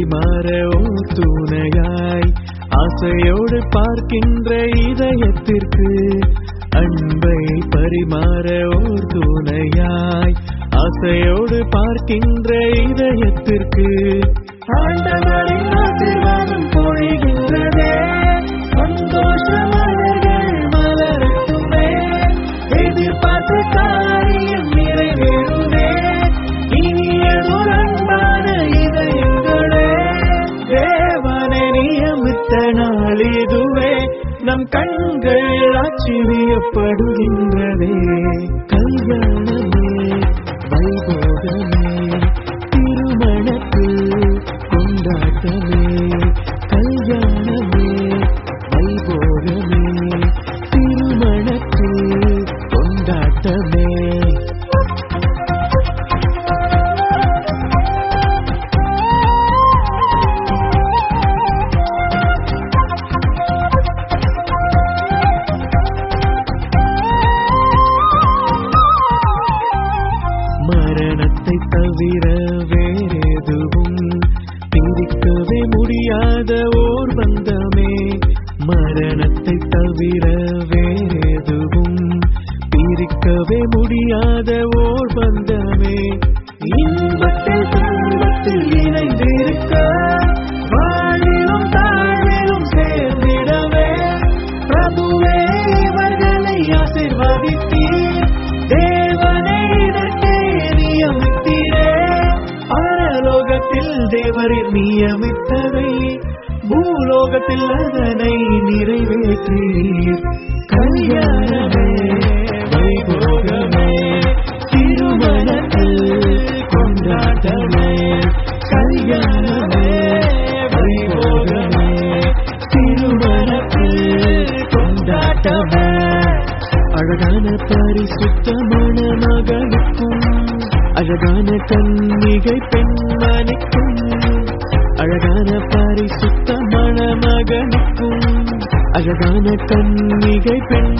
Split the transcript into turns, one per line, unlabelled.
பரிமாற ஓர் துணையாய் ஆசையோடு பார்க்கின்ற இதயத்திற்கு அன்பை பரிமாற ஓர் துணையாய் ஆசையோடு பார்க்கின்ற இதயத்திற்கு ஆண்டவரின் ஆசீர்வாதம் பொழிகின்றதே சந்தோஷ மலர்கள் மலரட்டுமே எதிர்பார்த்த காரியம் நிறைவேறுமே இனியதொரு அன்பான இதயங்களே தேவனை நியமித்த நாள் இதுவே நம் கண்கள் ஆச்சரியப்படுகின்றதே கல்யாணமே வைபோகமே திருமணத்தில் கொண்டாட்டமே கல்யாணமே வைபோகமே திருமணத்தில் கொண்டாட்டமே மரணத்தை தவிர வேறெதுவும் பிரிக்கவே முடியாத ஓர் பந்தமே மரணத்தை தவிர வேறெதுவும் பிரிக்கவே முடியாத ஓர் பந்தமே இன்பத்தில் துன்பத்தில் இணைந்திருக்க வாழிலும் தாழிலும் சேர்ந்திடவே பிரபுவே இவர்களை ஆசீர்வதித்தீர் தேவனை இதற்கே நியமித்தீரே பரலோகத்தில் தேவரில் நியமித்ததை பூலோகத்தில் அதனை நிறைவேற்றீர் கல்யாணமே வைபோகமே திருமணத்தில் கொண்டாட்டமே கல்யாணமே வைபோகமே திருமணத்தில் கொண்டாட்டமே அழகான பரிசுத்தமான மகனுக்கும் அழகான கன்னிகை பெண்மணிக்கும் அழகான பரிசுத்தமான மகனுக்கும் அழகான கன்னிகை பெண்